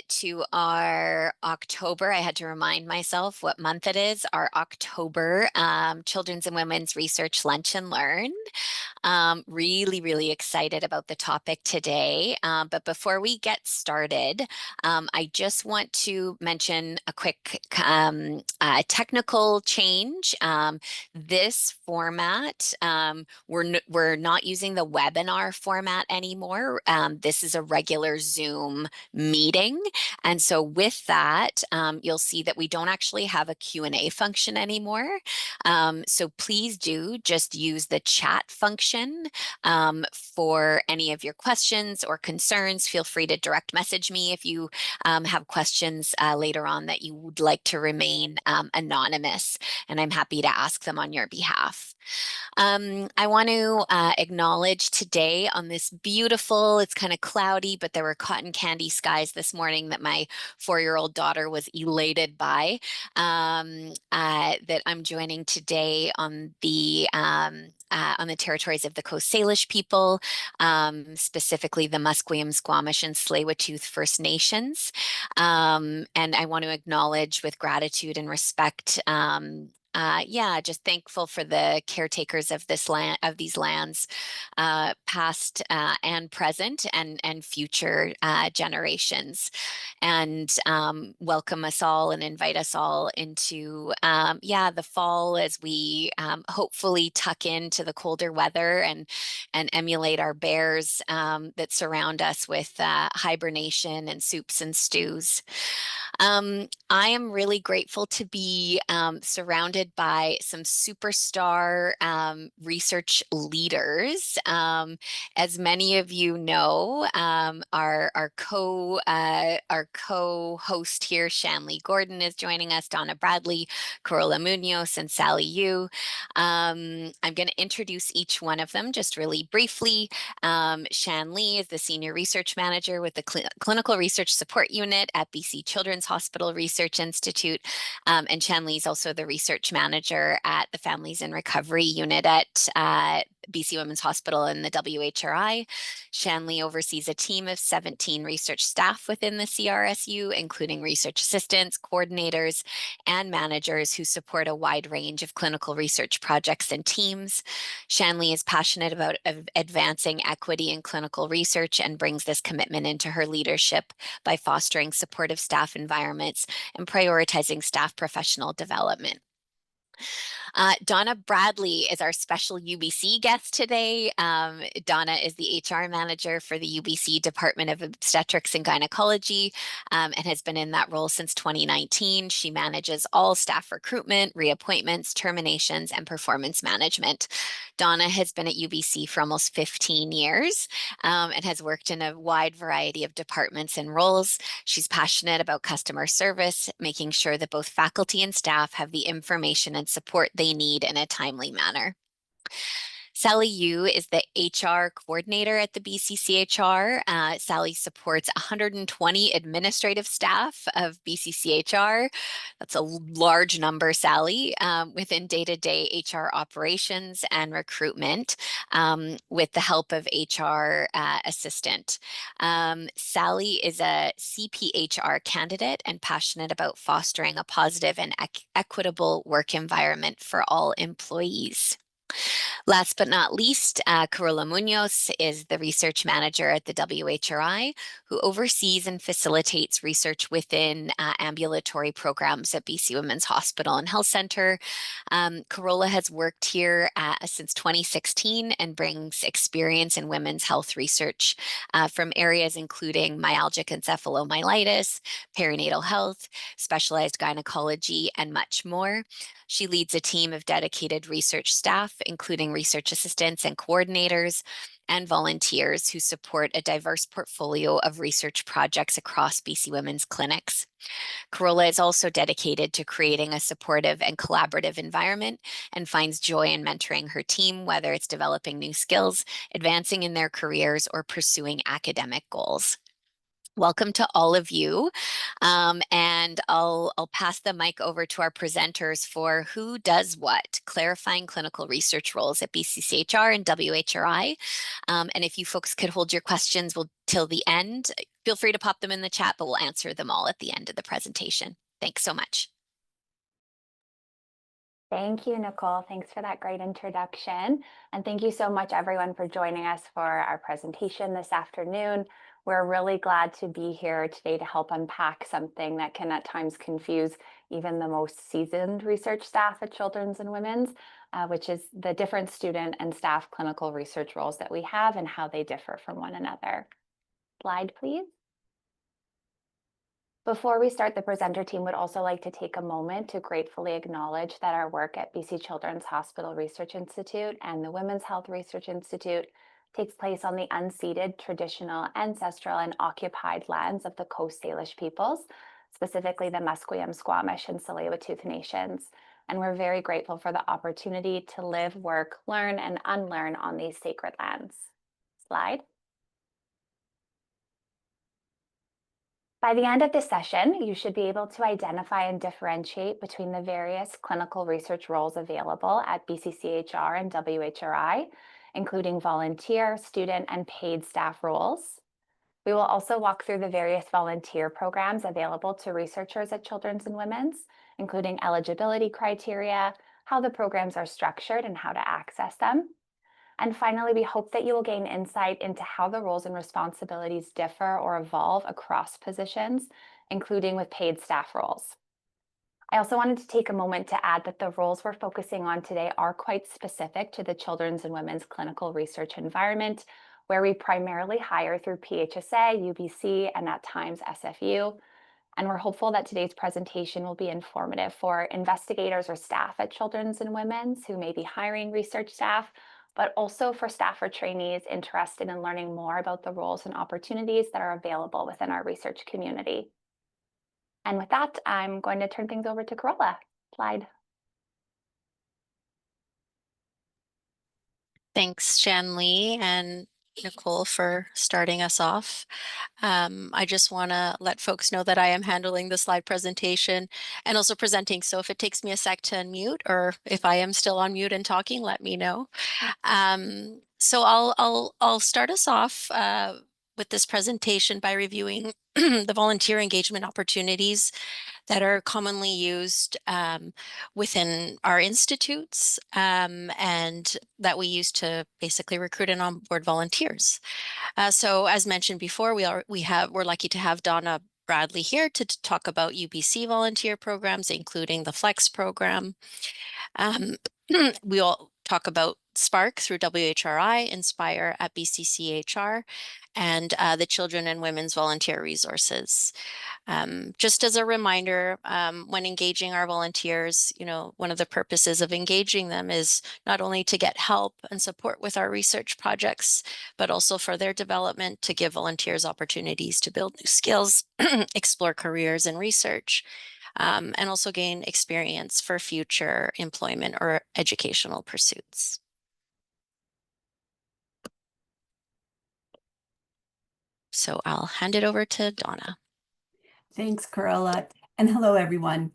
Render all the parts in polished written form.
to our October. I had to remind myself what month it is, our October Children's and Women's Research Lunch and Learn. Really excited about the topic today. But before we get started, I just want to mention a quick technical change. This format, we're not using the webinar format anymore. This is a regular Zoom meeting. And so with that, you'll see that we don't actually have a Q&A function anymore. So please do just use the chat function for any of your questions or concerns. Feel free to direct message me if you have questions later on that you would like to remain anonymous, and I'm happy to ask them on your behalf. I want to acknowledge today on this beautiful, it's kind of cloudy, but there were cotton candy skies this morning that my 4-year-old daughter was elated by, that I'm joining today on the territories of the Coast Salish people, specifically the Musqueam, Squamish, and Tsleil-Waututh First Nations. And I want to acknowledge with gratitude and respect just thankful for the caretakers of this land, of these lands, past and present, and future generations, and welcome us all and invite us all into the fall as we hopefully tuck into the colder weather and emulate our bears that surround us with hibernation and soups and stews. I am really grateful to be surrounded by some superstar research leaders. As many of you know, our co-host here, Shanlea Gordon, is joining us, Donna Bradley, Carola Munoz, and Sally Yu. I'm going to introduce each one of them just really briefly. Shanlea is the Senior Research Manager with the Clinical Research Support Unit at BC Children's Hospital Research Institute. And Shanlea is also the Research Manager at the Families in Recovery Unit at BC Women's Hospital and the WHRI. Shanlea oversees a team of 17 research staff within the CRSU, including research assistants, coordinators, and managers who support a wide range of clinical research projects and teams. Shanlea is passionate about advancing equity in clinical research and brings this commitment into her leadership by fostering supportive staff environments and prioritizing staff professional development. Donna Bradley is our special UBC guest today. Donna is the HR manager for the UBC Department of Obstetrics and Gynecology, and has been in that role since 2019. She manages all staff recruitment, reappointments, terminations, and performance management. Donna has been at UBC for almost 15 years and has worked in a wide variety of departments and roles. She's passionate about customer service, making sure that both faculty and staff have the information and support they need in a timely manner. Sally Yu is the HR coordinator at the BCCHR. Sally supports 120 administrative staff of BCCHR. That's a large number, Sally, within day-to-day HR operations and recruitment, with the help of HR assistant. Sally is a CPHR candidate and passionate about fostering a positive and equitable work environment for all employees. Last but not least, Carola Munoz is the research manager at the WHRI, who oversees and facilitates research within ambulatory programs at BC Women's Hospital and Health Centre. Carola has worked here since 2016 and brings experience in women's health research from areas including myalgic encephalomyelitis, perinatal health, specialized gynecology, and much more. She leads a team of dedicated research staff, including research assistants and coordinators, and volunteers who support a diverse portfolio of research projects across BC Women's clinics. Carola is also dedicated to creating a supportive and collaborative environment and finds joy in mentoring her team, whether it's developing new skills, advancing in their careers, or pursuing academic goals. Welcome to all of you, and I'll pass the mic over to our presenters for who does what, clarifying clinical research roles at BCCHR and WHRI. And if you folks could hold your questions till the end, feel free to pop them in the chat, but we'll answer them all at the end of the presentation. Thanks so much. Thank you, Nicole. Thanks for that great introduction. And thank you so much, everyone, for joining us for our presentation this afternoon. We're really glad to be here today to help unpack something that can at times confuse even the most seasoned research staff at Children's and Women's, which is the different student and staff clinical research roles that we have and how they differ from one another. Slide, please. Before we start, the presenter team would also like to take a moment to gratefully acknowledge that our work at BC Children's Hospital Research Institute and the Women's Health Research Institute takes place on the unceded, traditional, ancestral, and occupied lands of the Coast Salish peoples, specifically the Musqueam, Squamish, and Tsleil-Waututh Nations. And we're very grateful for the opportunity to live, work, learn, and unlearn on these sacred lands. Slide. By the end of this session, you should be able to identify and differentiate between the various clinical research roles available at BCCHR and WHRI, including volunteer, student, and paid staff roles. We will also walk through the various volunteer programs available to researchers at Children's and Women's, including eligibility criteria, how the programs are structured, and how to access them. And finally, we hope that you will gain insight into how the roles and responsibilities differ or evolve across positions, including with paid staff roles. I also wanted to take a moment to add that the roles we're focusing on today are quite specific to the Children's and Women's clinical research environment, where we primarily hire through PHSA, UBC, and at times SFU. And we're hopeful that today's presentation will be informative for investigators or staff at Children's and Women's who may be hiring research staff, but also for staff or trainees interested in learning more about the roles and opportunities that are available within our research community. And with that, I'm going to turn things over to Carola. Slide. Thanks, Shanlea and Nicole, for starting us off. I just want to let folks know that I am handling the slide presentation and also presenting. So if it takes me a sec to unmute, or if I am still on mute and talking, let me know. So I'll start us off with this presentation by reviewing the volunteer engagement opportunities that are commonly used within our institutes and that we use to basically recruit and onboard volunteers. So as mentioned before, we're lucky to have Donna Bradley here to talk about UBC volunteer programs, including the Flex program. We'll talk about Spark through WHRI, Inspire at BCCHR, and the Children and Women's Volunteer Resources. Just as a reminder, when engaging our volunteers, one of the purposes of engaging them is not only to get help and support with our research projects, but also for their development, to give volunteers opportunities to build new skills, explore careers in research, and also gain experience for future employment or educational pursuits. So I'll hand it over to Donna. Thanks, Carola, and hello, everyone.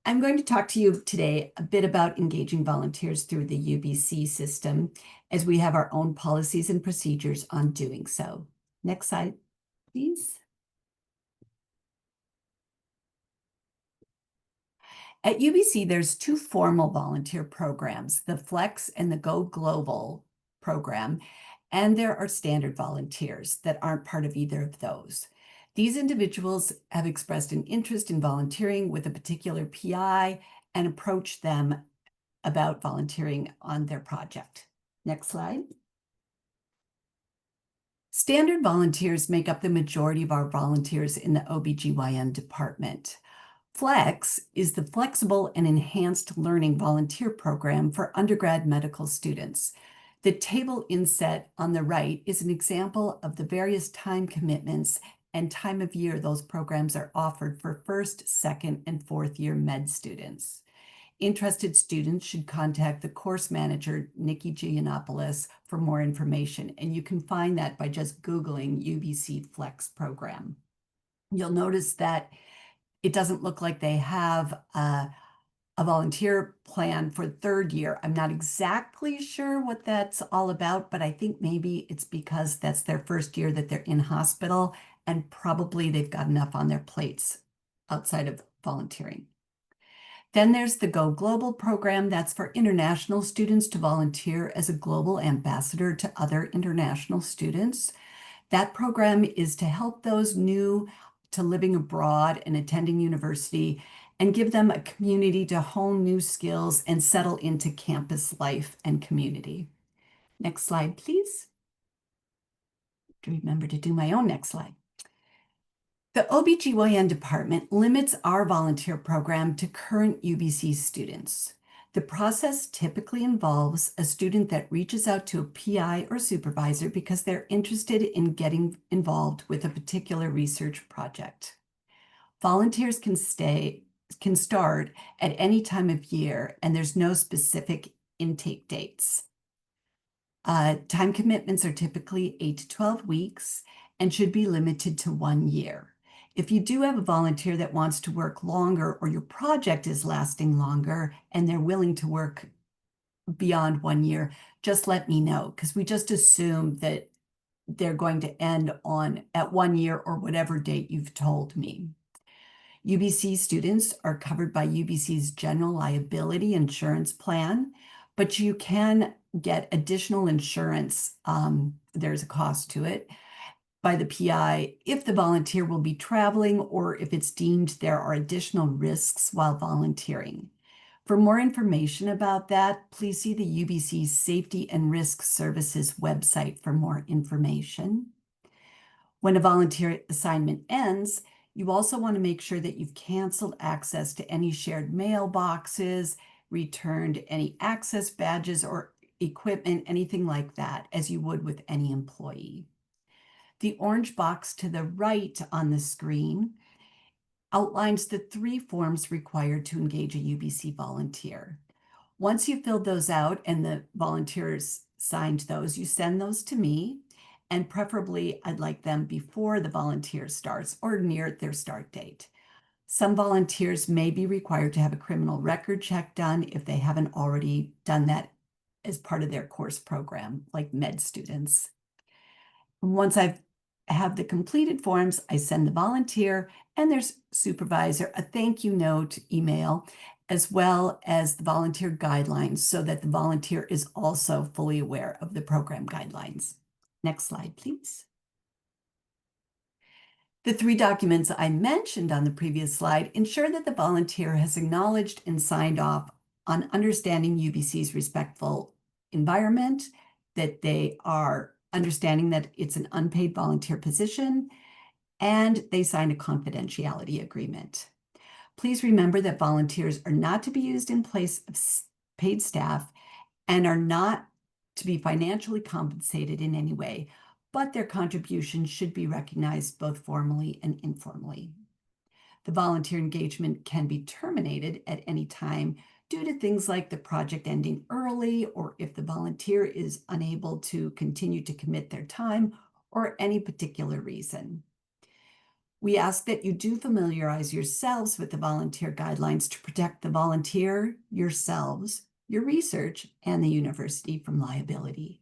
I'm going to talk to you today a bit about engaging volunteers through the UBC system, as we have our own policies and procedures on doing so. Next slide, please. At UBC, there's two formal volunteer programs, the Flex and the Go Global program, and there are standard volunteers that aren't part of either of those. These individuals have expressed an interest in volunteering with a particular PI and approach them about volunteering on their project. Next slide. Standard volunteers make up the majority of our volunteers in the OBGYN department. Flex is the Flexible and Enhanced Learning Volunteer Program for undergrad medical students. The table inset on the right is an example of the various time commitments and time of year those programs are offered for first, second, and fourth year med students. Interested students should contact the course manager, Nikki Giannopoulos, for more information, and you can find that by just Googling UBC Flex program. You'll notice that it doesn't look like they have a volunteer plan for third year. I'm not exactly sure what that's all about, but I think maybe it's because that's their first year that they're in hospital and probably they've got enough on their plates outside of volunteering. Then there's the Go Global program. That's for international students to volunteer as a global ambassador to other international students. That program is to help those new to living abroad and attending university and give them a community to hone new skills and settle into campus life and community. Next slide, please. Remember to do my own next slide. The OBGYN department limits our volunteer program to current UBC students. The process typically involves a student that reaches out to a PI or supervisor because they're interested in getting involved with a particular research project. Volunteers can start at any time of year, and there's no specific intake dates. Time commitments are typically 8 to 12 weeks and should be limited to 1 year. If you do have a volunteer that wants to work longer or your project is lasting longer and they're willing to work beyond 1 year, just let me know, because we just assume that they're going to end at 1 year or whatever date you've told me. UBC students are covered by UBC's general liability insurance plan, but you can get additional insurance. There's a cost to it by the PI if the volunteer will be traveling or if it's deemed there are additional risks while volunteering. For more information about that, please see the UBC Safety and Risk Services website for more information. When a volunteer assignment ends, you also want to make sure that you've canceled access to any shared mailboxes, returned any access badges or equipment, anything like that, as you would with any employee. The orange box to the right on the screen outlines the 3 forms required to engage a UBC volunteer. Once you've filled those out and the volunteers signed those, you send those to me, and preferably I'd like them before the volunteer starts or near their start date. Some volunteers may be required to have a criminal record check done if they haven't already done that as part of their course program, like med students. Once I have the completed forms, I send the volunteer and their supervisor a thank you note email, as well as the volunteer guidelines, so that the volunteer is also fully aware of the program guidelines. Next slide, please. The 3 documents I mentioned on the previous slide ensure that the volunteer has acknowledged and signed off on understanding UBC's respectful environment, that they are understanding that it's an unpaid volunteer position, and they signed a confidentiality agreement. Please remember that volunteers are not to be used in place of paid staff and are not to be financially compensated in any way, but their contributions should be recognized both formally and informally. The volunteer engagement can be terminated at any time due to things like the project ending early, or if the volunteer is unable to continue to commit their time, or any particular reason. We ask that you do familiarize yourselves with the volunteer guidelines to protect the volunteer, yourselves, your research, and the university from liability.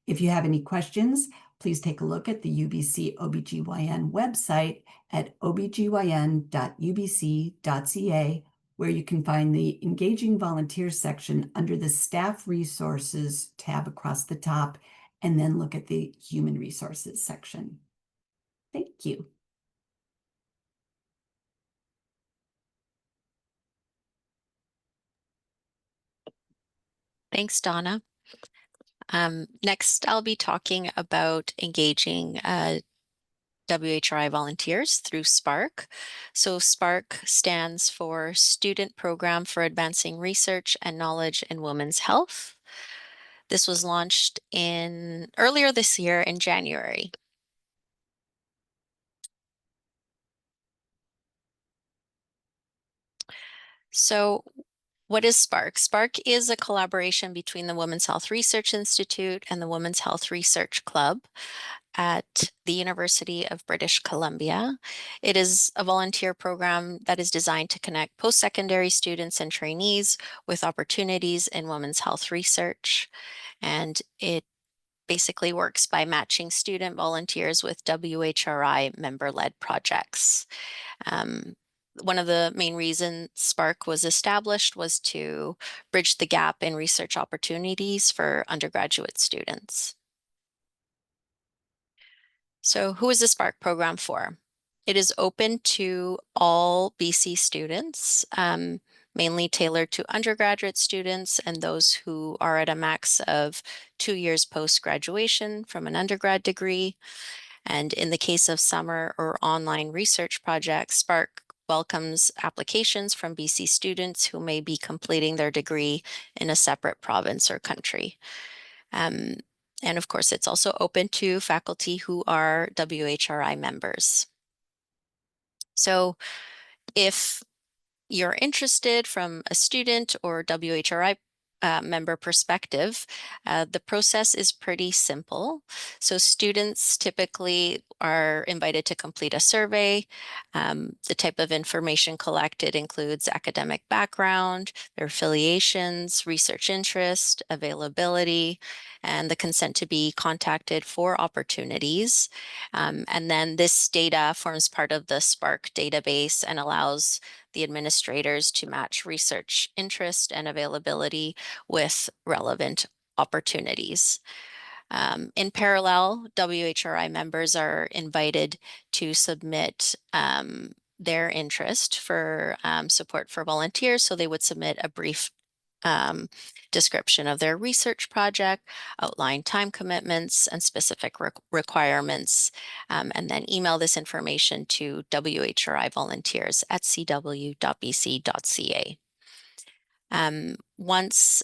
If you have any questions, please take a look at the UBC OBGYN website at obgyn.ubc.ca, where you can find the Engaging Volunteers section under the Staff Resources tab across the top, and then look at the Human Resources section. Thank you. Thanks, Donna. Next, I'll be talking about engaging WHRI volunteers through SPARK. So SPARK stands for Student Program for Advancing Research and Knowledge in Women's Health. This was launched earlier this year in January. So what is SPARK? SPARK is a collaboration between the Women's Health Research Institute and the Women's Health Research Club at the University of British Columbia. It is a volunteer program that is designed to connect post-secondary students and trainees with opportunities in women's health research. And it basically works by matching student volunteers with WHRI member-led projects. One of the main reasons Spark was established was to bridge the gap in research opportunities for undergraduate students. So who is the Spark program for? It is open to all BC students, mainly tailored to undergraduate students and those who are at a max of 2 years post-graduation from an undergrad degree. And in the case of summer or online research projects, Spark welcomes applications from BC students who may be completing their degree in a separate province or country. And of course, it's also open to faculty who are WHRI members. So if you're interested from a student or WHRI member perspective, the process is pretty simple. So students typically are invited to complete a survey. The type of information collected includes academic background, their affiliations, research interest, availability, and the consent to be contacted for opportunities. And then this data forms part of the Spark database and allows the administrators to match research interest and availability with relevant opportunities. In parallel, WHRI members are invited to submit their interest for support for volunteers. So they would submit a brief description of their research project, outline time commitments and specific requirements, and then email this information to WHRI volunteers at cw.bc.ca. Once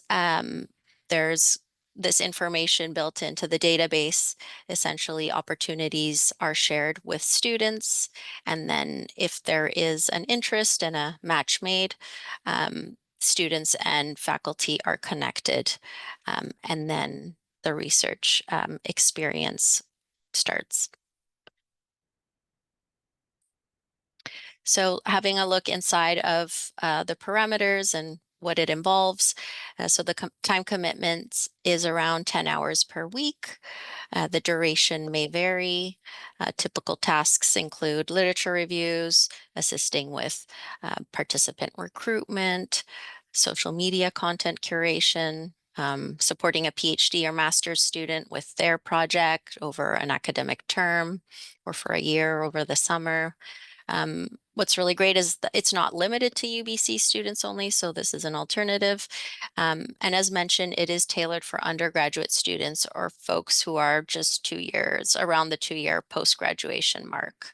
there's this information built into the database, essentially opportunities are shared with students. And then if there is an interest and a match made, students and faculty are connected. And then the research experience starts. So having a look inside of the parameters and what it involves. So the time commitment is around 10 hours per week. The duration may vary. Typical tasks include literature reviews, assisting with participant recruitment, social media content curation, supporting a PhD or master's student with their project over an academic term or for a year over the summer. What's really great is that it's not limited to UBC students only, so this is an alternative. And as mentioned, it is tailored for undergraduate students or folks who are just 2 years, around the 2-year post-graduation mark.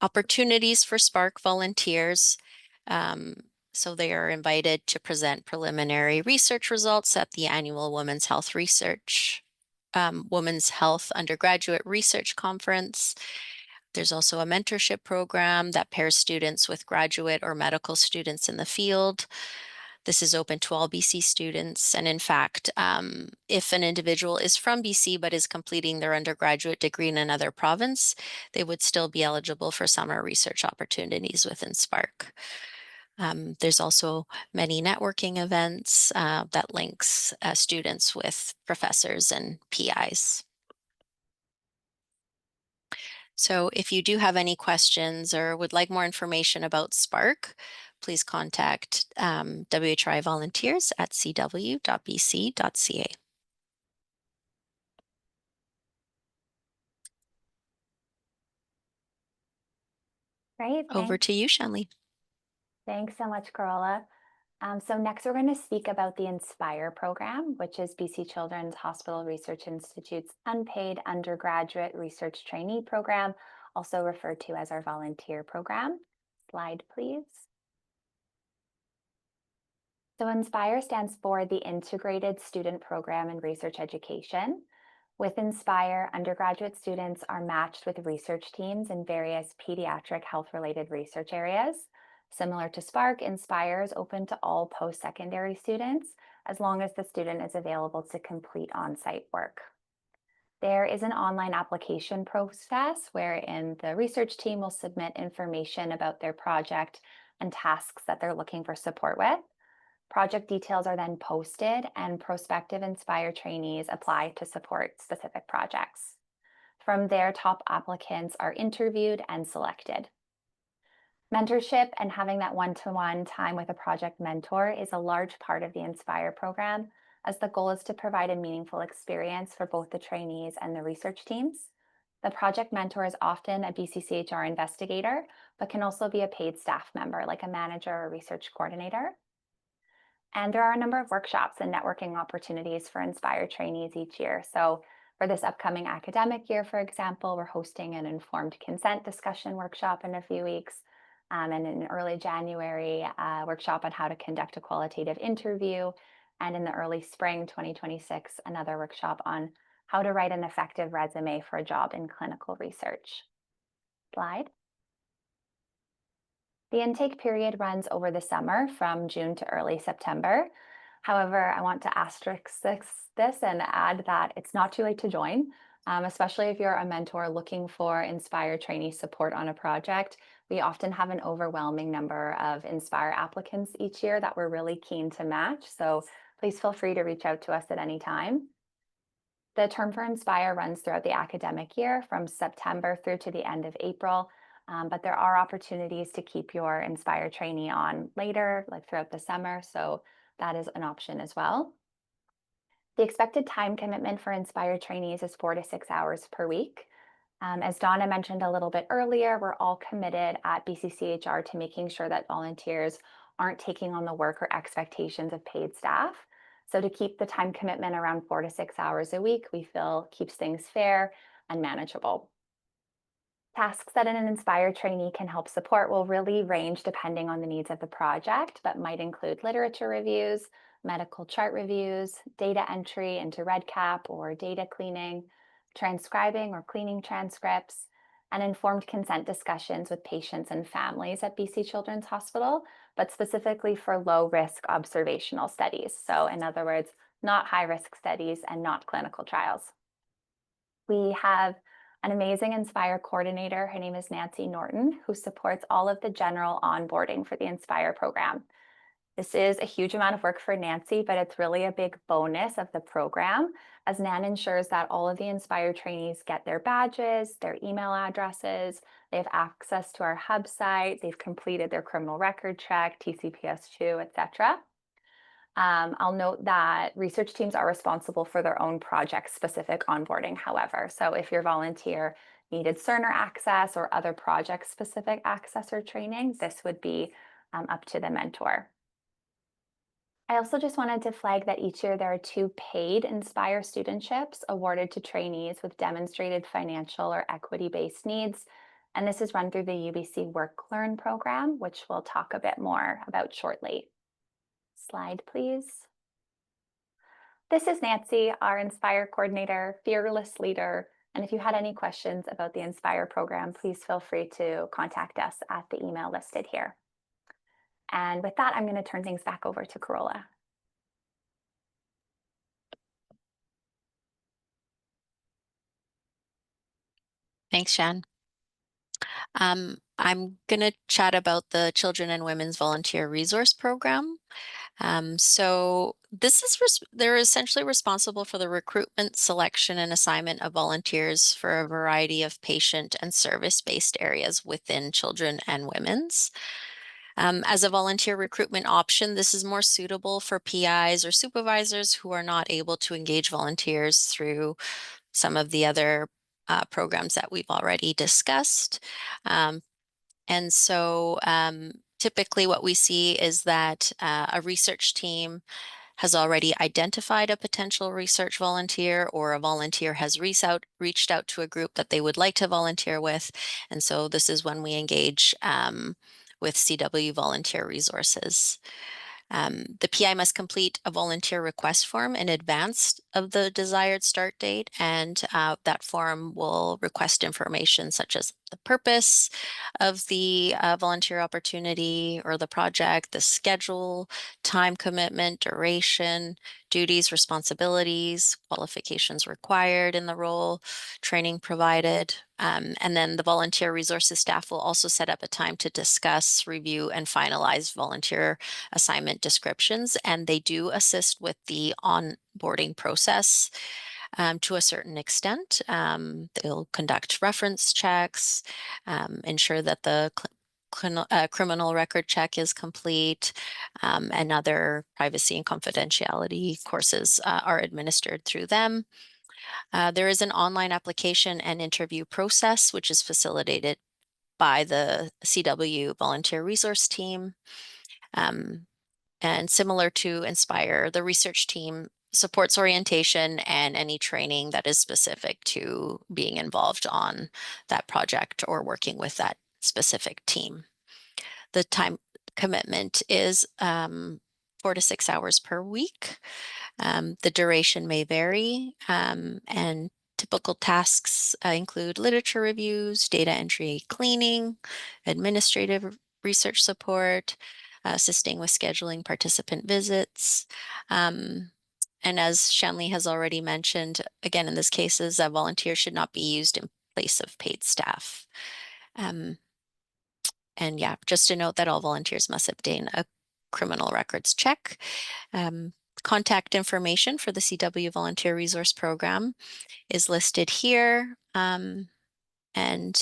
Opportunities for Spark volunteers. So they are invited to present preliminary research results at the annual Women's Health Undergraduate Research Conference. There's also a mentorship program that pairs students with graduate or medical students in the field. This is open to all BC students. And in fact, if an individual is from BC but is completing their undergraduate degree in another province, they would still be eligible for summer research opportunities within Spark. There's also many networking events that links students with professors and PIs. So if you do have any questions or would like more information about Spark, please contact WHRI volunteers at cw.bc.ca. Great. Over to you, Shanlea. Thanks so much, Carola. So next we're going to speak about the INSPIRE program, which is BC Children's Hospital Research Institute's unpaid undergraduate research trainee program, also referred to as our volunteer program. Slide, please. So INSPIRE stands for the Integrated Student Program in Research Education. With INSPIRE, undergraduate students are matched with research teams in various pediatric health-related research areas. Similar to Spark, INSPIRE is open to all post-secondary students as long as the student is available to complete on-site work. There is an online application process wherein the research team will submit information about their project and tasks that they're looking for support with. Project details are then posted and prospective Inspire trainees apply to support specific projects. From there, top applicants are interviewed and selected. Mentorship and having that one-to-one time with a project mentor is a large part of the Inspire program, as the goal is to provide a meaningful experience for both the trainees and the research teams. The project mentor is often a BCCHR investigator, but can also be a paid staff member like a manager or research coordinator. And there are a number of workshops and networking opportunities for Inspire trainees each year. So for this upcoming academic year, for example, we're hosting an informed consent discussion workshop in a few weeks. And in early January, a workshop on how to conduct a qualitative interview. And in the early spring 2026, another workshop on how to write an effective resume for a job in clinical research. Slide. The intake period runs over the summer from June to early September. However, I want to asterisk this and add that it's not too late to join, especially if you're a mentor looking for Inspire trainee support on a project. We often have an overwhelming number of Inspire applicants each year that we're really keen to match. So please feel free to reach out to us at any time. The term for Inspire runs throughout the academic year from September through to the end of April. But there are opportunities to keep your Inspire trainee on later, like throughout the summer. So that is an option as well. The expected time commitment for Inspire trainees is 4 to 6 hours per week. As Donna mentioned a little bit earlier, we're all committed at BCCHR to making sure that volunteers aren't taking on the work or expectations of paid staff. So to keep the time commitment around 4 to 6 hours a week, we feel keeps things fair and manageable. Tasks that an Inspire trainee can help support will really range depending on the needs of the project, but might include literature reviews, medical chart reviews, data entry into REDCap or data cleaning, transcribing or cleaning transcripts, and informed consent discussions with patients and families at BC Children's Hospital, but specifically for low-risk observational studies. So in other words, not high-risk studies and not clinical trials. We have an amazing Inspire coordinator. Her name is Nancy Norton, who supports all of the general onboarding for the Inspire program. This is a huge amount of work for Nancy, but it's really a big bonus of the program, as Nan ensures that all of the Inspire trainees get their badges, their email addresses, they have access to our hub site, they've completed their criminal record check, TCPS2, etc. I'll note that research teams are responsible for their own project-specific onboarding, however. So if your volunteer needed Cerner access or other project-specific access or training, this would be up to the mentor. I also just wanted to flag that each year there are 2 paid Inspire studentships awarded to trainees with demonstrated financial or equity-based needs. And this is run through the UBC Work Learn program, which we'll talk a bit more about shortly. Slide, please. This is Nancy, our Inspire coordinator, fearless leader. And if you had any questions about the Inspire program, please feel free to contact us at the email listed here. And with that, I'm going to turn things back over to Carola. Thanks, Shan. I'm going to chat about the Children and Women's Volunteer Resource Program. So they're essentially responsible for the recruitment, selection, and assignment of volunteers for a variety of patient and service-based areas within children and women's. As a volunteer recruitment option, this is more suitable for PIs or supervisors who are not able to engage volunteers through some of the other programs that we've already discussed. And so typically what we see is that a research team has already identified a potential research volunteer, or a volunteer has reached out to a group that they would like to volunteer with. And so this is when we engage with CW Volunteer Resources. The PI must complete a volunteer request form in advance of the desired start date, and that form will request information such as the purpose of the volunteer opportunity or the project, the schedule, time commitment, duration, duties, responsibilities, qualifications required in the role, training provided, and then the volunteer resources staff will also set up a time to discuss, review, and finalize volunteer assignment descriptions, and they do assist with the onboarding process to a certain extent. They'll conduct reference checks, ensure that the criminal record check is complete, and other privacy and confidentiality courses are administered through them. There is an online application and interview process, which is facilitated by the CW Volunteer Resource Team. And similar to Inspire, the research team supports orientation and any training that is specific to being involved on that project or working with that specific team. The time commitment is 4 to 6 hours per week. The duration may vary, and typical tasks include literature reviews, data entry, cleaning, administrative research support, assisting with scheduling participant visits. And as Shanlea has already mentioned, again, in this cases, volunteers should not be used in place of paid staff. And yeah, just to note that all volunteers must obtain a criminal records check. Contact information for the CW Volunteer Resource Program is listed here. And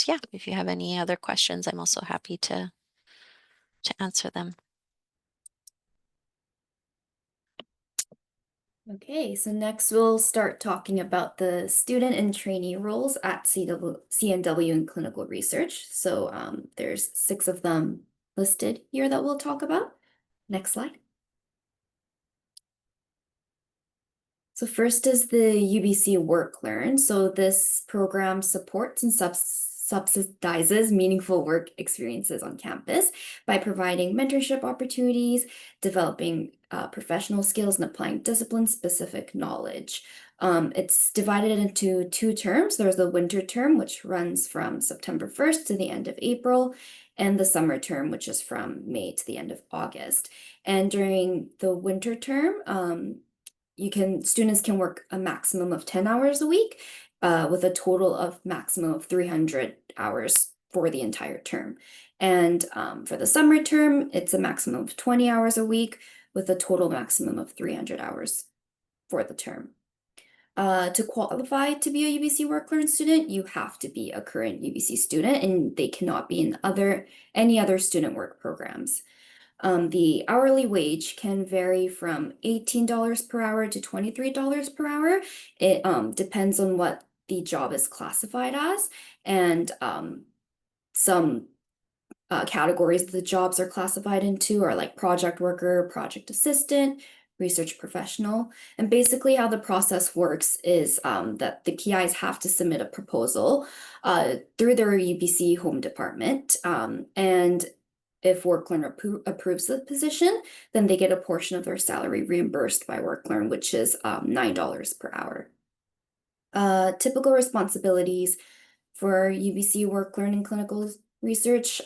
yeah, if you have any other questions, I'm also happy to answer them. Okay, so next we'll start talking about the student and trainee roles at CNW in clinical research. So there's 6 of them listed here that we'll talk about. Next slide. So first is the UBC Work Learn. So this program supports and subsidizes meaningful work experiences on campus by providing mentorship opportunities, developing professional skills, and applying discipline-specific knowledge. It's divided into 2 terms. There's the winter term, which runs from September 1st to the end of April, and the summer term, which is from May to the end of August. And during the winter term, students can work a maximum of 10 hours a week, with a total of maximum of 300 hours for the entire term. And for the summer term, it's a maximum of 20 hours a week with a total maximum of 300 hours for the term. To qualify to be a UBC Work Learn student, you have to be a current UBC student, and they cannot be in any other student work programs. The hourly wage can vary from $18 per hour to $23 per hour. It depends on what the job is classified as, and some categories the jobs are classified into are like project worker, project assistant, research professional. And basically how the process works is that the PIs have to submit a proposal through their UBC home department, and if WorkLearn approves the position, then they get a portion of their salary reimbursed by WorkLearn, which is $9 per hour. Typical responsibilities for UBC WorkLearn in clinical research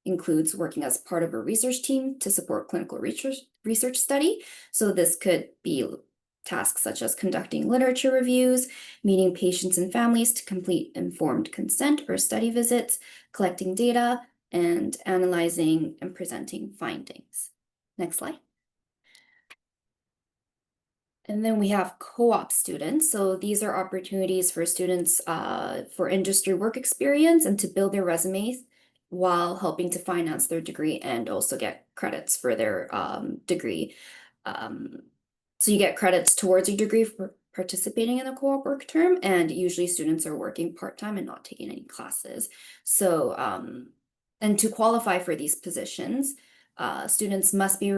includes working as part of a research team to support clinical research study. So this could be tasks such as conducting literature reviews, meeting patients and families to complete informed consent or study visits, collecting data, and analyzing and presenting findings. Next slide. And then we have co-op students. So these are opportunities for students for industry work experience and to build their resumes while helping to finance their degree and also get credits for their degree. So you get credits towards your degree for participating in the co-op work term, and usually students are working part-time and not taking any classes. So and to qualify for these positions, students must be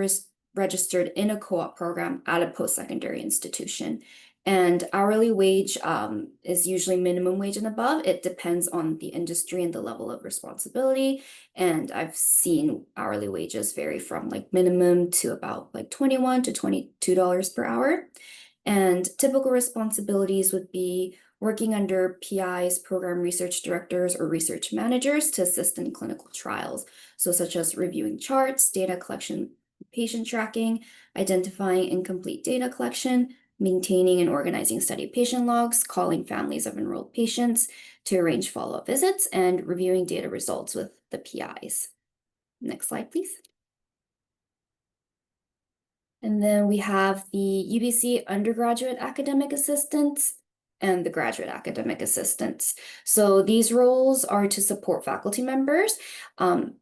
registered in a co-op program at a post-secondary institution. And hourly wage is usually minimum wage and above. It depends on the industry and the level of responsibility. And I've seen hourly wages vary from like minimum to about like $21 to $22 per hour. And typical responsibilities would be working under PIs, program research directors, or research managers to assist in clinical trials. So such as reviewing charts, data collection, patient tracking, identifying incomplete data collection, maintaining and organizing study patient logs, calling families of enrolled patients to arrange follow-up visits, and reviewing data results with the PIs. Next slide, please. And then we have the UBC undergraduate academic assistants and the graduate academic assistants. So these roles are to support faculty members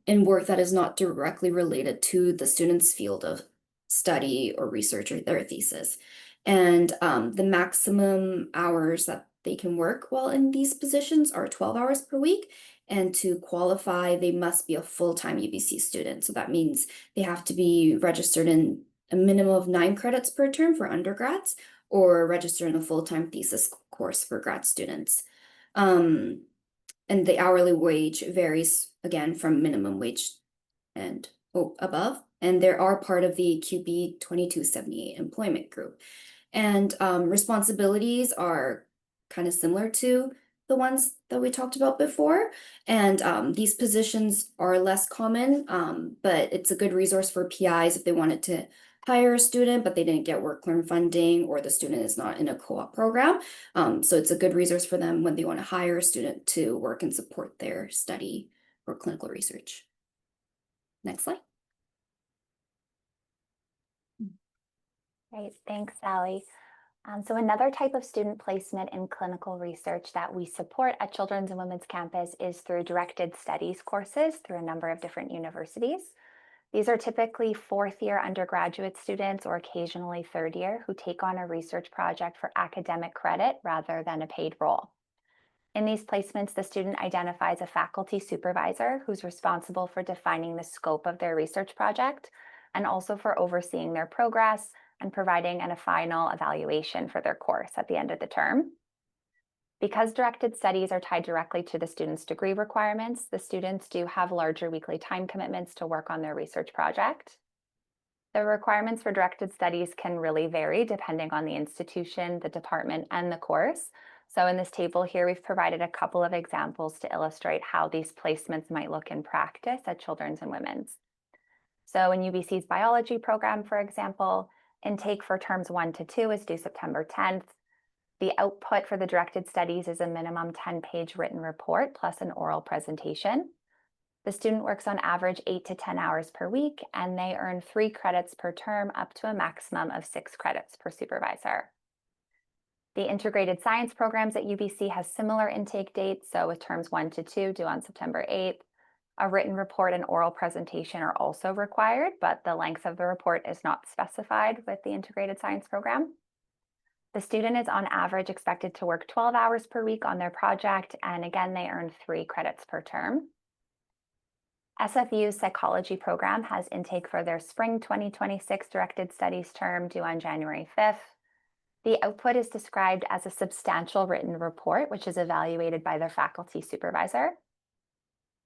in work that is not directly related to the student's field of study or research or their thesis. And the maximum hours that they can work while in these positions are 12 hours per week. And to qualify, they must be a full-time UBC student. So that means they have to be registered in a minimum of 9 credits per term for undergrads, or register in a full-time thesis course for grad students. And the hourly wage varies again from minimum wage and above, and they are part of the QB 2278 employment group. And responsibilities are kind of similar to the ones that we talked about before. And these positions are less common, but it's a good resource for PIs if they wanted to hire a student, but they didn't get work-learn funding, or the student is not in a co-op program. So it's a good resource for them when they want to hire a student to work and support their study or clinical research. Next slide. Great, thanks, Sally. So another type of student placement in clinical research that we support at Children's and Women's Campus is through directed studies courses through a number of different universities. These are typically fourth-year undergraduate students, or occasionally third year, who take on a research project for academic credit rather than a paid role. In these placements, the student identifies a faculty supervisor who's responsible for defining the scope of their research project and also for overseeing their progress and providing a final evaluation for their course at the end of the term. Because directed studies are tied directly to the student's degree requirements, the students do have larger weekly time commitments to work on their research project. The requirements for directed studies can really vary depending on the institution, the department, and the course. So in this table here, we've provided a couple of examples to illustrate how these placements might look in practice at Children's and Women's. So in UBC's biology program, for example, intake for terms 1 to 2 is due September 10th. The output for the directed studies is a minimum 10-page written report plus an oral presentation. The student works on average 8 to 10 hours per week, and they earn 3 credits per term up to a maximum of 6 credits per supervisor. The integrated science programs at UBC has similar intake dates, so with terms 1 to 2 due on September 8th. A written report and oral presentation are also required, but the length of the report is not specified with the integrated science program. The student is on average expected to work 12 hours per week on their project, and again, they earn 3 credits per term. SFU's psychology program has intake for their spring 2026 directed studies term due on January 5th. The output is described as a substantial written report, which is evaluated by their faculty supervisor.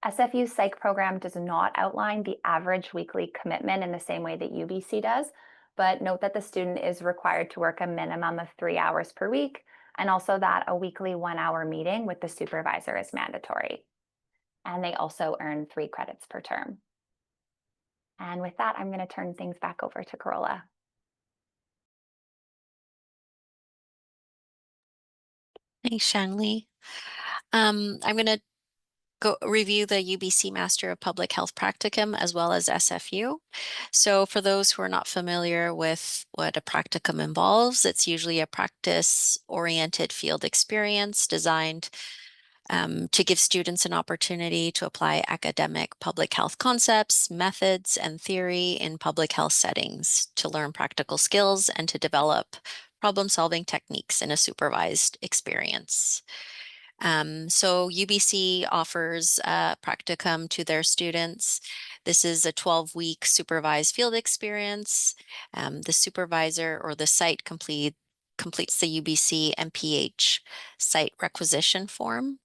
SFU's psych program does not outline the average weekly commitment in the same way that UBC does, but note that the student is required to work a minimum of 3 hours per week, and also that a weekly 1-hour meeting with the supervisor is mandatory. And they also earn 3 credits per term. And with that, I'm going to turn things back over to Carola. Thanks, Shanlea. I'm going to go review the UBC Master of Public Health Practicum as well as SFU. So for those who are not familiar with what a practicum involves, it's usually a practice-oriented field experience designed to give students an opportunity to apply academic public health concepts, methods, and theory in public health settings, to learn practical skills and to develop problem-solving techniques in a supervised experience. So UBC offers practicum to their students. This is a 12-week supervised field experience. The supervisor or the site completes the UBC MPH site requisition form.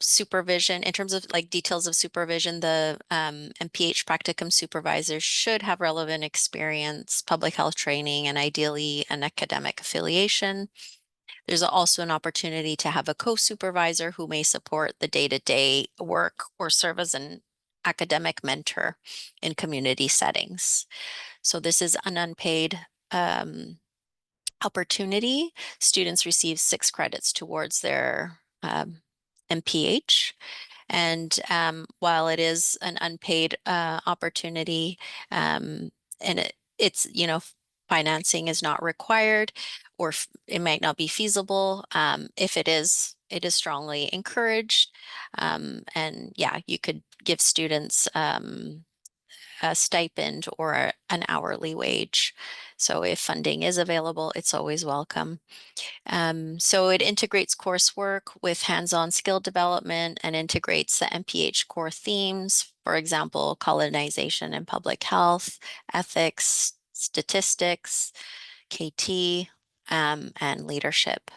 Supervision, in terms of like details of supervision, the MPH practicum supervisors should have relevant experience, public health training, and ideally an academic affiliation. There's also an opportunity to have a co-supervisor who may support the day-to-day work or serve as an academic mentor in community settings. So this is an unpaid opportunity. Students receive 6 credits towards their MPH. And while it is an unpaid opportunity, and it's, you know, financing is not required, or it might not be feasible. If it is strongly encouraged. And yeah, you could give students a stipend or an hourly wage. So if funding is available, it's always welcome. So it integrates coursework with hands-on skill development and integrates the MPH core themes, for example, colonization and public health, ethics, statistics, KT, and leadership.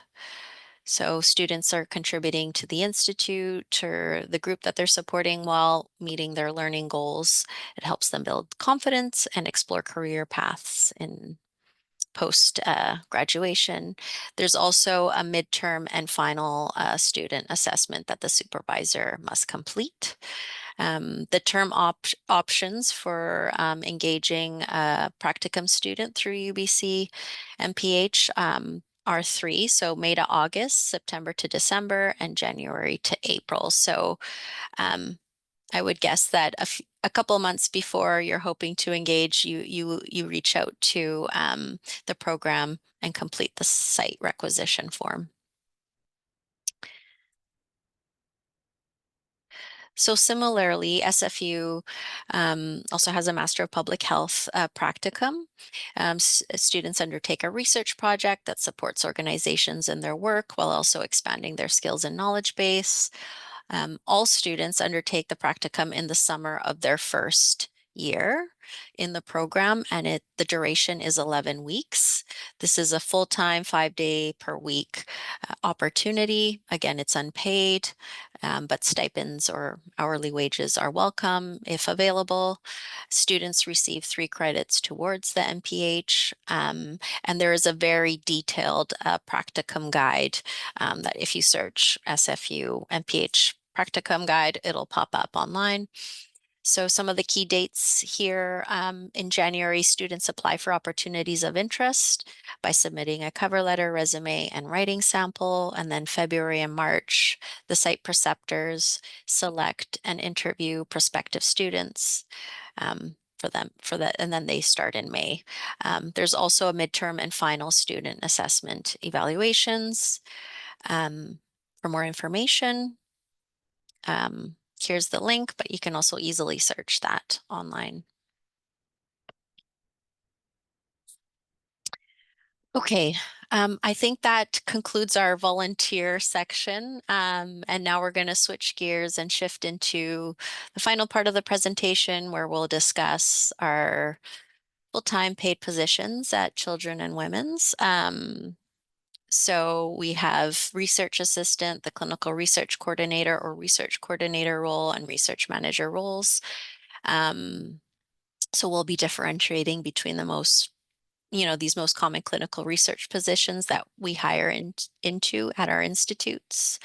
So students are contributing to the institute or the group that they're supporting while meeting their learning goals. It helps them build confidence and explore career paths in post graduation. There's also a midterm and final student assessment that the supervisor must complete. The term options for engaging a practicum student through UBC MPH are 3. So May to August, September to December, and January to April. So I would guess that a couple of months before you're hoping to engage, you reach out to the program and complete the site requisition form. So similarly, SFU also has a Master of Public Health practicum. Students undertake a research project that supports organizations in their work while also expanding their skills and knowledge base. All students undertake the practicum in the summer of their first year in the program, and the duration is 11 weeks. This is a full-time 5-day per week opportunity. Again, it's unpaid, but stipends or hourly wages are welcome if available. Students receive 3 credits towards the MPH, and there is a very detailed practicum guide that if you search SFU MPH practicum guide, it'll pop up online. So some of the key dates here, in January, students apply for opportunities of interest by submitting a cover letter, resume, and writing sample. And then February and March, the site preceptors select and interview prospective students for that, and then they start in May. There's also a midterm and final student assessment evaluations. For more information, here's the link, but you can also easily search that online. Okay, I think that concludes our volunteer section. And now we're going to switch gears and shift into the final part of the presentation where we'll discuss our full-time paid positions at Children and Women's. So we have research assistant, the clinical research coordinator or research coordinator role, and research manager roles. So we'll be differentiating between these most common clinical research positions that we hire into at our institutes.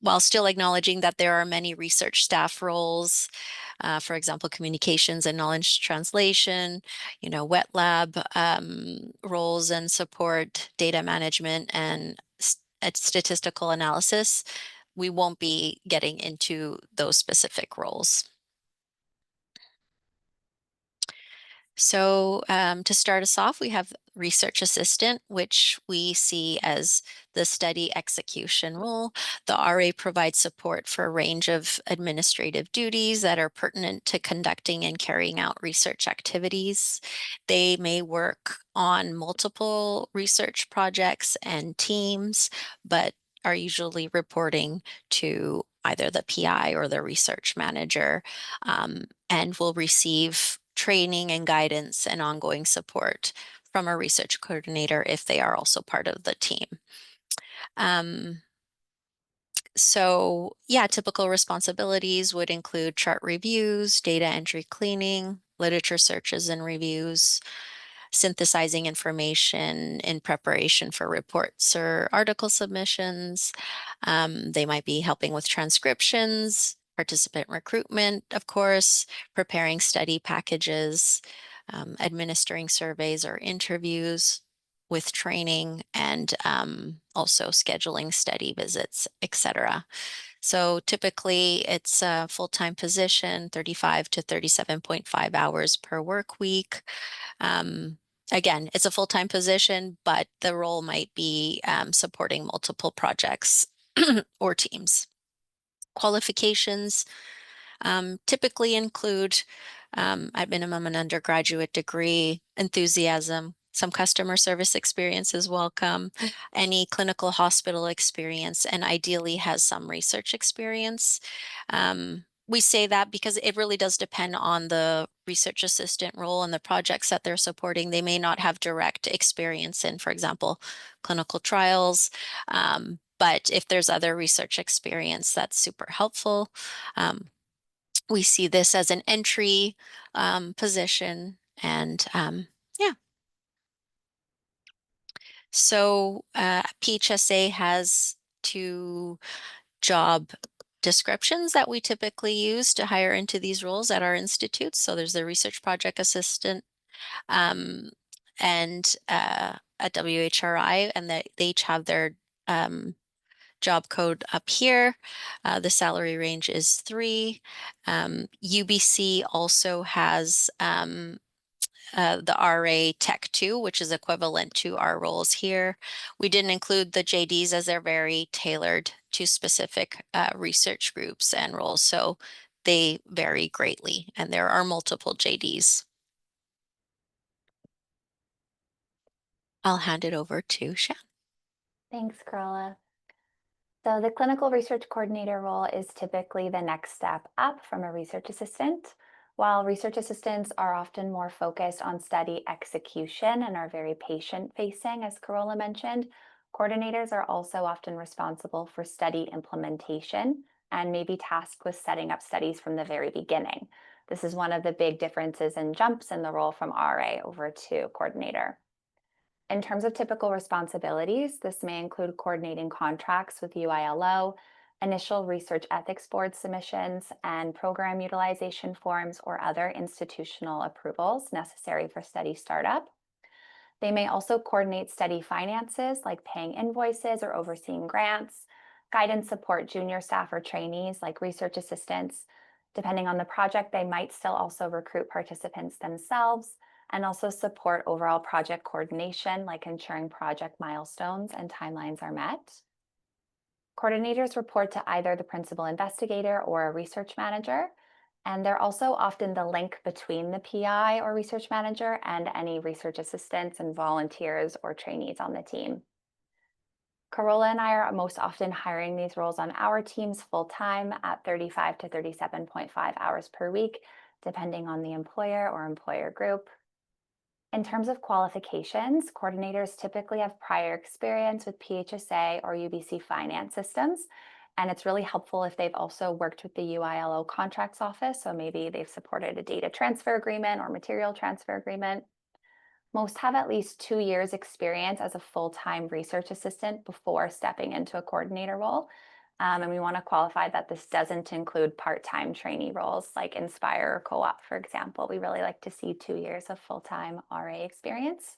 While still acknowledging that there are many research staff roles, for example, communications and knowledge translation, wet lab roles and support, data management, and statistical analysis, we won't be getting into those specific roles. So to start us off, we have research assistant, which we see as the study execution role. The RA provides support for a range of administrative duties that are pertinent to conducting and carrying out research activities. They may work on multiple research projects and teams, but are usually reporting to either the PI or the research manager, and will receive training and guidance and ongoing support from a research coordinator if they are also part of the team. So yeah, typical responsibilities would include chart reviews, data entry cleaning, literature searches and reviews, synthesizing information in preparation for reports or article submissions. They might be helping with transcriptions, participant recruitment, of course, preparing study packages, administering surveys or interviews with training, and also scheduling study visits, etc. So typically it's a full-time position, 35 to 37.5 hours per work week. Again, it's a full-time position, but the role might be supporting multiple projects or teams. Qualifications typically include, at minimum, an undergraduate degree, enthusiasm, some customer service experience is welcome, any clinical hospital experience, and ideally has some research experience. We say that because it really does depend on the research assistant role and the projects that they're supporting. They may not have direct experience in, for example, clinical trials, but if there's other research experience, that's super helpful. We see this as an entry position, and yeah. So PHSA has 2 job descriptions that we typically use to hire into these roles at our institutes. So there's the research project assistant um, and at WHRI, and they each have their job code up here. The salary range is 3. UBC also has the RA Tech 2, which is equivalent to our roles here. We didn't include the JDs as they're very tailored to specific research groups and roles, so they vary greatly, and there are multiple JDs. I'll hand it over to Shan. Thanks, Carola. So the clinical research coordinator role is typically the next step up from a research assistant. While research assistants are often more focused on study execution and are very patient-facing, as Carola mentioned, coordinators are also often responsible for study implementation and may be tasked with setting up studies from the very beginning. This is one of the big differences and jumps in the role from RA over to coordinator. In terms of typical responsibilities, this may include coordinating contracts with UILO, initial research ethics board submissions, and program utilization forms or other institutional approvals necessary for study startup. They may also coordinate study finances like paying invoices or overseeing grants, guide and support junior staff or trainees like research assistants. Depending on the project, they might still also recruit participants themselves and also support overall project coordination, like ensuring project milestones and timelines are met. Coordinators report to either the principal investigator or a research manager, and they're also often the link between the PI or research manager and any research assistants and volunteers or trainees on the team. Carola and I are most often hiring these roles on our teams full-time at 35 to 37.5 hours per week, depending on the employer or employer group. In terms of qualifications, coordinators typically have prior experience with PHSA or UBC finance systems, and it's really helpful if they've also worked with the UILO contracts office, so maybe they've supported a data transfer agreement or material transfer agreement. Most have at least 2 years experience as a full-time research assistant before stepping into a coordinator role. And we want to qualify that this doesn't include part-time trainee roles like Inspire or Co-op, for example. We really like to see 2 years of full-time RA experience.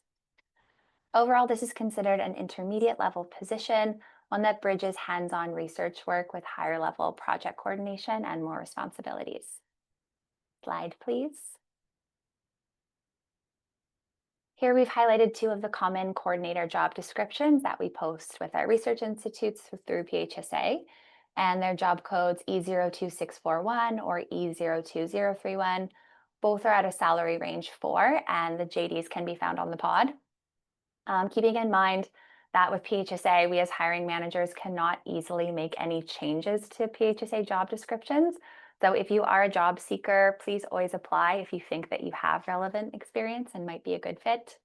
Overall, this is considered an intermediate level position, one that bridges hands-on research work with higher level project coordination and more responsibilities. Slide, please. Here we've highlighted 2 of the common coordinator job descriptions that we post with our research institutes through PHSA, and their job codes E02641 or E02031. Both are at a salary range 4, and the JDs can be found on the pod. Keeping in mind that with PHSA, we as hiring managers cannot easily make any changes to PHSA job descriptions. So if you are a job seeker, please always apply if you think that you have relevant experience and might be a good fit.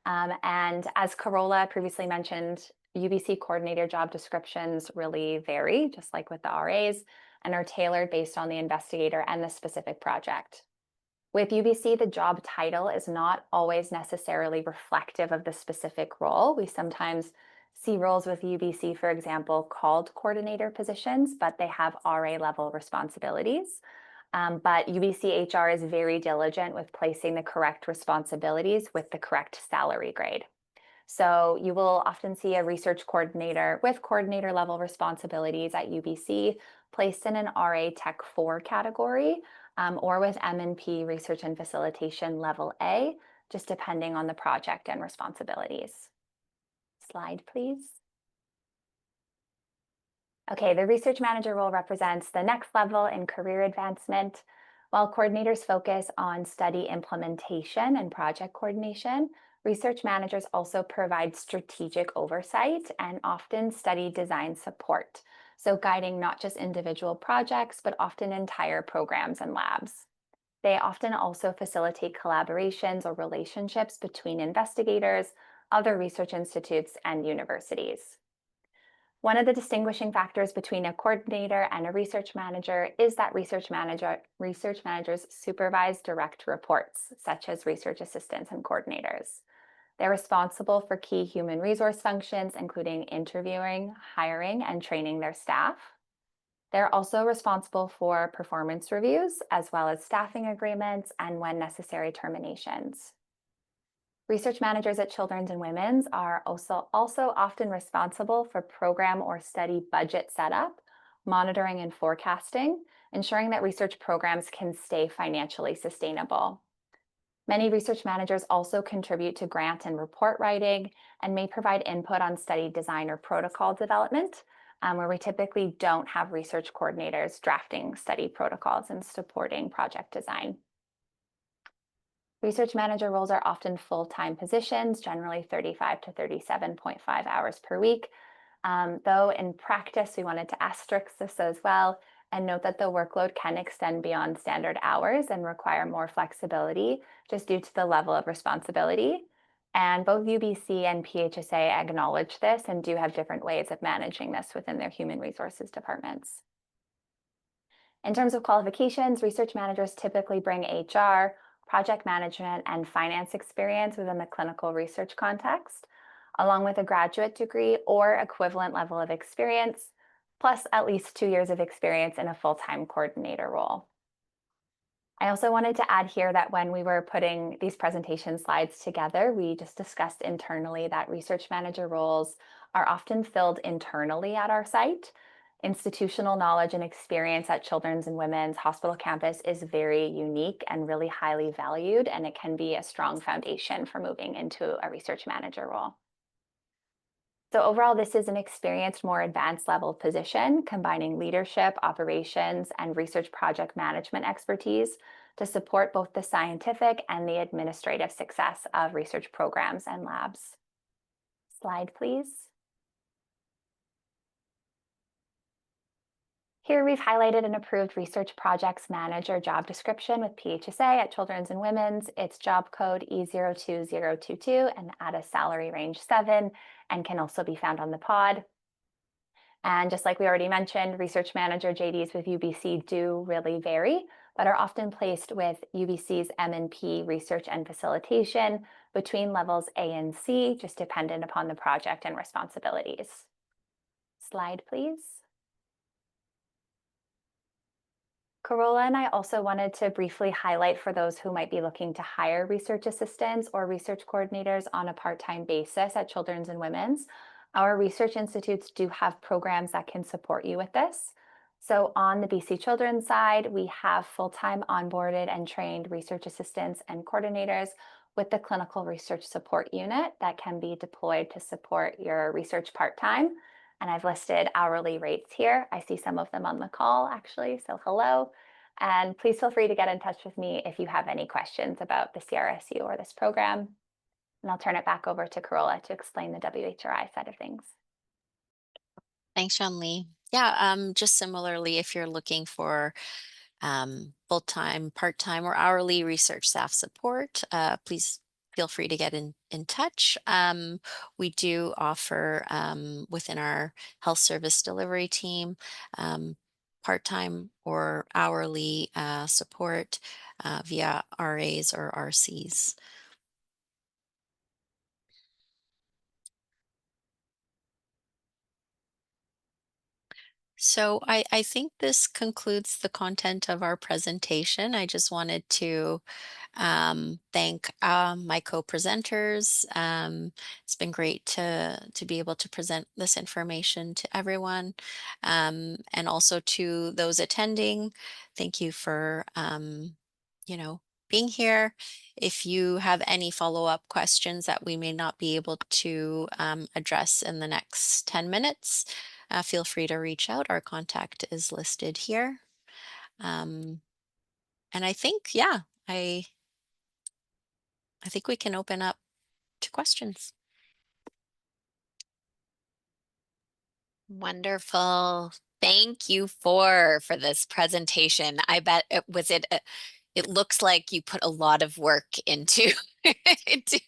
And as Carola previously mentioned, UBC coordinator job descriptions really vary, just like with the RAs, and are tailored based on the investigator and the specific project. With UBC, the job title is not always necessarily reflective of the specific role. We sometimes see roles with UBC, for example, called coordinator positions, but they have RA level responsibilities. But UBCHR is very diligent with placing the correct responsibilities with the correct salary grade. So you will often see a research coordinator with coordinator level responsibilities at UBC placed in an RA Tech 4 category, or with M&P Research and Facilitation Level A, just depending on the project and responsibilities. Slide, please. Okay, the research manager role represents the next level in career advancement. While coordinators focus on study implementation and project coordination, research managers also provide strategic oversight and often study design support. So guiding not just individual projects, but often entire programs and labs. They often also facilitate collaborations or relationships between investigators, other research institutes, and universities. One of the distinguishing factors between a coordinator and a research manager is that research managers supervise direct reports, such as research assistants and coordinators. They're responsible for key human resource functions, including interviewing, hiring, and training their staff. They're also responsible for performance reviews, as well as staffing agreements and, when necessary, terminations. Research managers at Children's and Women's are also often responsible for program or study budget setup, monitoring and forecasting, ensuring that research programs can stay financially sustainable. Many research managers also contribute to grant and report writing and may provide input on study design or protocol development, where we typically don't have research coordinators drafting study protocols and supporting project design. Research manager roles are often full-time positions, generally 35 to 37.5 hours per week. Though in practice, we wanted to asterisk this as well and note that the workload can extend beyond standard hours and require more flexibility just due to the level of responsibility. And both UBC and PHSA acknowledge this and do have different ways of managing this within their human resources departments. In terms of qualifications, research managers typically bring HR, project management, and finance experience within the clinical research context, along with a graduate degree or equivalent level of experience, plus at least 2 years of experience in a full-time coordinator role. I also wanted to add here that when we were putting these presentation slides together, we just discussed internally that research manager roles are often filled internally at our site. Institutional knowledge and experience at Children's and Women's Hospital campus is very unique and really highly valued, and it can be a strong foundation for moving into a research manager role. So overall, this is an experienced, more advanced level position, combining leadership, operations, and research project management expertise to support both the scientific and the administrative success of research programs and labs. Slide, please. Here we've highlighted an approved research projects manager job description with PHSA at Children's and Women's. It's job code E02022 and at a salary range 7, and can also be found on the pod. And just like we already mentioned, research manager JDs with UBC do really vary, but are often placed with UBC's M&P Research and Facilitation between levels A and C, just dependent upon the project and responsibilities. Slide, please. Carola and I also wanted to briefly highlight for those who might be looking to hire research assistants or research coordinators on a part-time basis at Children's and Women's. Our research institutes do have programs that can support you with this. So on the BC Children's side, we have full-time onboarded and trained research assistants and coordinators with the Clinical Research Support Unit that can be deployed to support your research part-time. And I've listed hourly rates here. I see some of them on the call actually, so hello. And please feel free to get in touch with me if you have any questions about the CRSU or this program. And I'll turn it back over to Carola to explain the WHRI side of things. Thanks, Shanlea. Yeah, just similarly, if you're looking for full-time, part-time, or hourly research staff support, please feel free to get in touch. We do offer within our health service delivery team part-time or hourly support via RAs or RCs. So I think this concludes the content of our presentation. I just wanted to thank my co-presenters. It's been great to be able to present this information to everyone, and also to those attending. Thank you for being here. If you have any follow-up questions that we may not be able to address in the next 10 minutes, feel free to reach out. Our contact is listed here. And I think, yeah, I think we can open up to questions. Wonderful. Thank you for this presentation. I bet it looks like you put a lot of work into into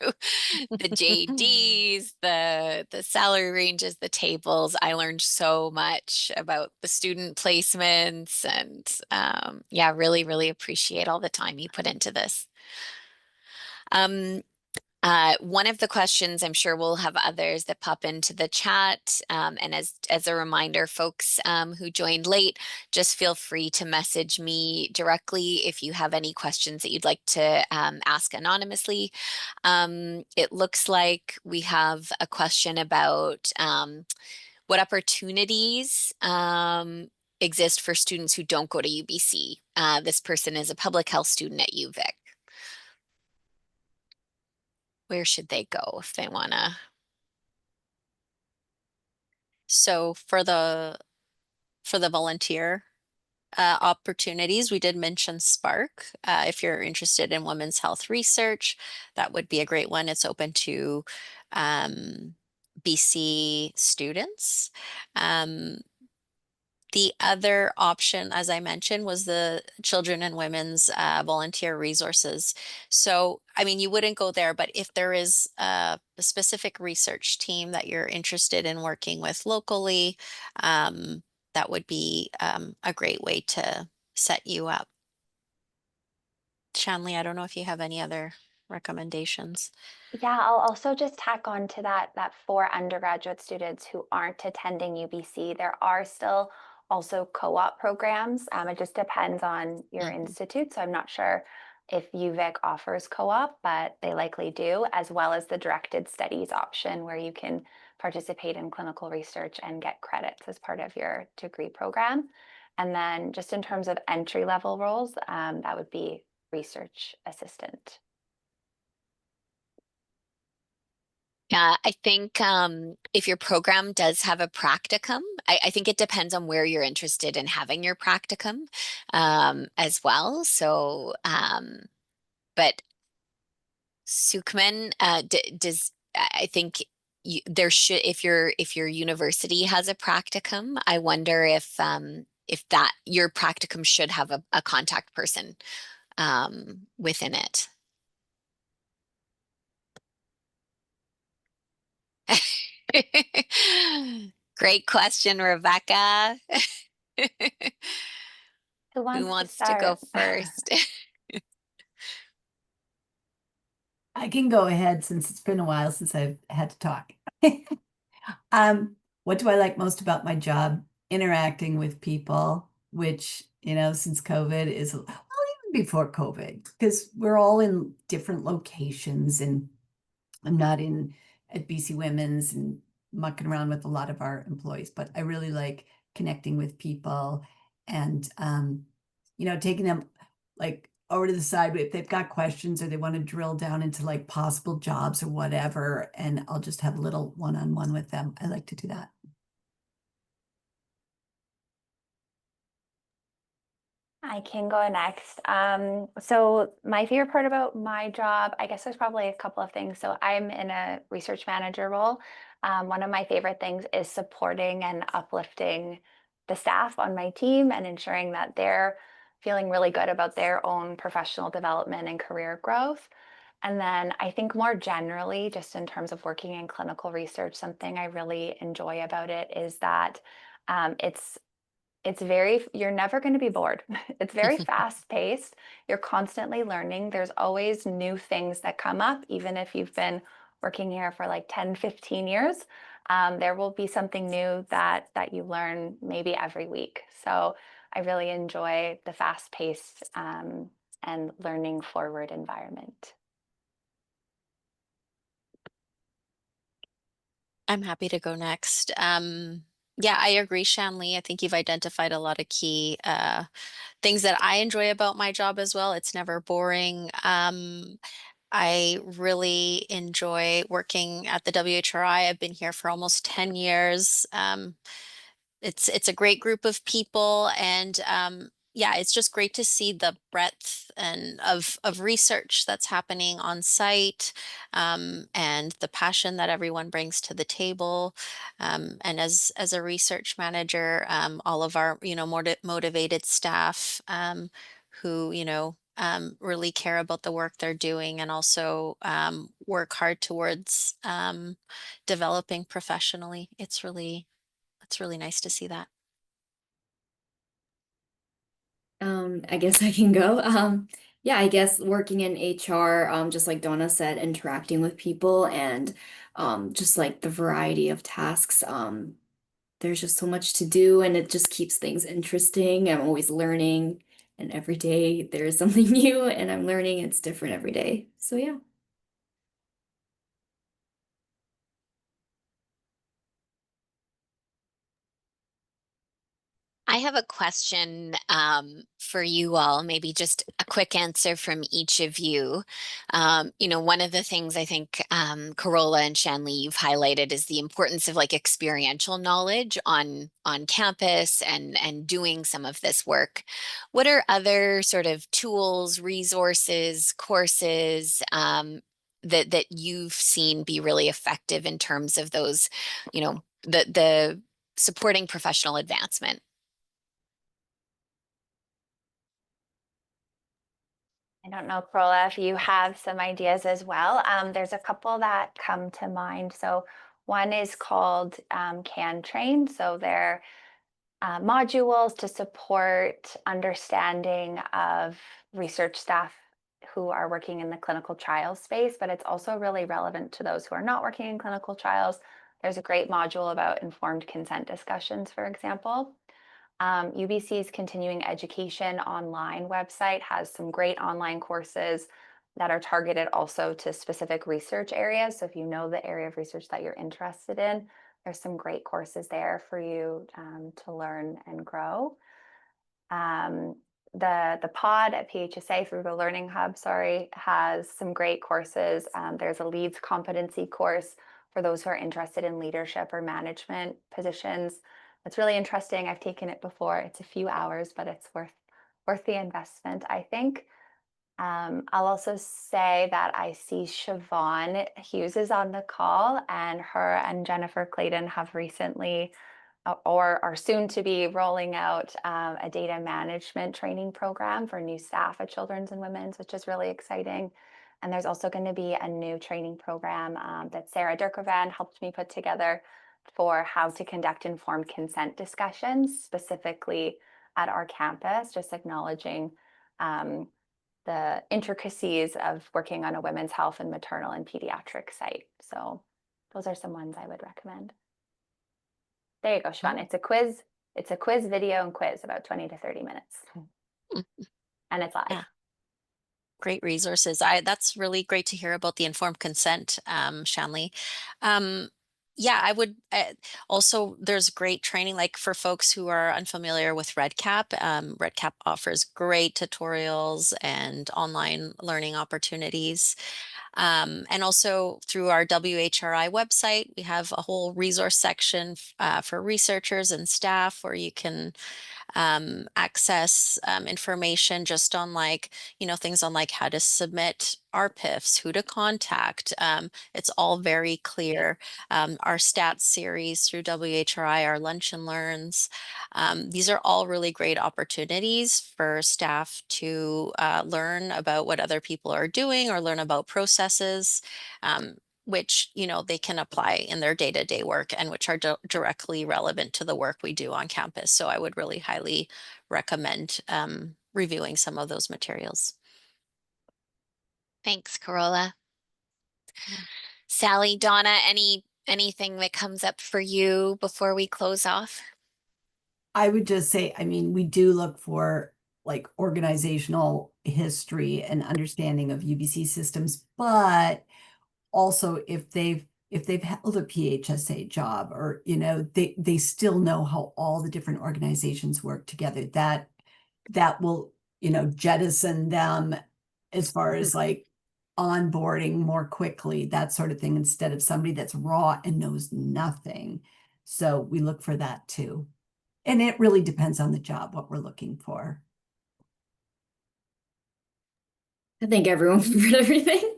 the JDs, the salary ranges, the tables. I learned so much about the student placements, and yeah, really, really appreciate all the time you put into this. One of the questions, I'm sure we'll have others that pop into the chat. And as a reminder, folks who joined late, just feel free to message me directly if you have any questions that you'd like to ask anonymously. It looks like we have a question about what opportunities exist for students who don't go to UBC. This person is a public health student at UVic. Where should they go if they want to? So for the volunteer opportunities, we did mention Spark. If you're interested in women's health research, that would be a great one. It's open to BC students. The other option, as I mentioned, was the Children and Women's Volunteer Resources. So, I mean, you wouldn't go there, but if there is a specific research team that you're interested in working with locally, that would be a great way to set you up. Shanlea, I don't know if you have any other recommendations. Yeah, I'll also just tack on to that for undergraduate students who aren't attending UBC, there are still also co-op programs. It just depends on your institute. So I'm not sure if UVic offers co-op, but they likely do, as well as the directed studies option where you can participate in clinical research and get credits as part of your degree program. And then just in terms of entry level roles, that would be research assistant. Yeah, I think if your program does have a practicum, I think it depends on where you're interested in having your practicum as well. So, but Sukhman, does I think there should, if your university has a practicum, I wonder if that your practicum should have a contact person within it. Great question, Rebecca. Who Who wants wants to go start? first? I can go ahead since it's been a while since I've had to talk. What do I like most about my job? Interacting with people, which, since COVID is, well, even before COVID, because we're all in different locations and I'm not at BC Women's and mucking around with a lot of our employees, but I really like connecting with people and, taking them like over to the side if they've got questions or they want to drill down into like possible jobs or whatever, and I'll just have a little one-on-one with them. I like to do that. I can go next. So my favorite part about my job, I guess there's probably a couple of things. So I'm in a research manager role. One of my favorite things is supporting and uplifting the staff on my team and ensuring that they're feeling really good about their own professional development and career growth. And then I think more generally, just in terms of working in clinical research, something I really enjoy about it is that it's very, you're never going to be bored. It's very fast paced. You're constantly learning. There's always new things that come up, even if you've been working here for like 10, 15 years. There will be something new that you learn maybe every week. So I really enjoy the fast paced and learning forward environment. I'm happy to go next. Yeah, I agree, Shanlea. I think you've identified a lot of key things that I enjoy about my job as well. It's never boring. I really enjoy working at the WHRI. I've been here for almost 10 years. It's a great group of people, and yeah, it's just great to see the breadth and of research that's happening on site, and the passion that everyone brings to the table. And as a research manager, all of our motivated staff, who really care about the work they're doing, and also work hard towards developing professionally. It's really nice to see that. I guess I can go. Yeah, I guess working in HR, just like Donna said, interacting with people and just like the variety of tasks. There's just so much to do and it just keeps things interesting. I'm always learning, and every day there is something new and I'm learning. It's different every day. So yeah. I have a question for you all, maybe just a quick answer from each of you. One of the things I think Carola and Shanlea you've highlighted is the importance of like experiential knowledge on campus and doing some of this work. What are other sort of tools, resources, courses that you've seen be really effective in terms of those, the supporting professional advancement? I don't know, Carola, if you have some ideas as well. There's a couple that come to mind. So one is called Can Train. So they're modules to support understanding of research staff who are working in the clinical trials space, but it's also really relevant to those who are not working in clinical trials. There's a great module about informed consent discussions, for example. UBC's continuing education online website has some great online courses that are targeted also to specific research areas. So if you know the area of research that you're interested in, there's some great courses there for you to learn and grow. The pod at PHSA, through the Learning Hub, has some great courses. There's a leads competency course for those who are interested in leadership or management positions. It's really interesting. I've taken it before. It's a few hours, but it's worth the investment, I think. I'll also say that I see Siobhan Hughes is on the call, and her and Jennifer Clayton have recently or are soon to be rolling out a data management training program for new staff at Children's and Women's, which is really exciting. And there's also going to be a new training program that Sarah Durkovan helped me put together for how to conduct informed consent discussions, specifically at our campus, just acknowledging the intricacies of working on a women's health and maternal and pediatric site. So those are some ones I would recommend. There you go, Siobhan. It's a quiz. It's a quiz video and quiz, about 20 to 30 minutes. And it's live. Yeah. Great resources. That's really great to hear about the informed consent, Shanlea. Yeah, I would also, there's great training, like for folks who are unfamiliar with REDCap. REDCap offers great tutorials and online learning opportunities. And also through our WHRI website, we have a whole resource section for researchers and staff where you can access information just on like, things on like how to submit RPIFs, who to contact. It's all very clear. Our stats series through WHRI, our lunch and learns. These are all really great opportunities for staff to learn about what other people are doing or learn about processes, which, they can apply in their day-to-day work and which are directly relevant to the work we do on campus. So I would really highly recommend reviewing some of those materials. Thanks, Carola. Yeah. Sally, Donna, anything that comes up for you before we close off? I would just say, I mean, we do look for like organizational history and understanding of UBC systems, but also if they've held a PHSA job or, they still know how all the different organizations work together. That will, jettison them as far as like onboarding more quickly, that sort of thing, instead of somebody that's raw and knows nothing. So we look for that too. And it really depends on the job, what we're looking for. I think everyone covered everything.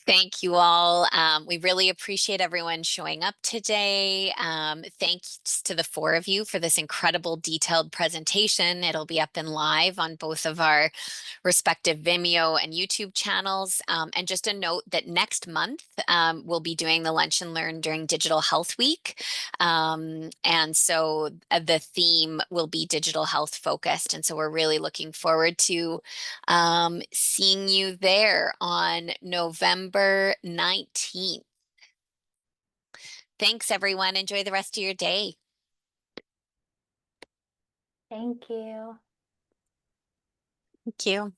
Thank you all. We really appreciate everyone showing up today. Thanks to the four of you for this incredible detailed presentation. It'll be up and live on both of our respective Vimeo and YouTube channels. And just a note that next month we'll be doing the Lunch and Learn during Digital Health Week. And so the theme will be digital health focused. And so we're really looking forward to seeing you there on November 19th. Thanks, everyone. Enjoy the rest of your day. Thank you. Thank you.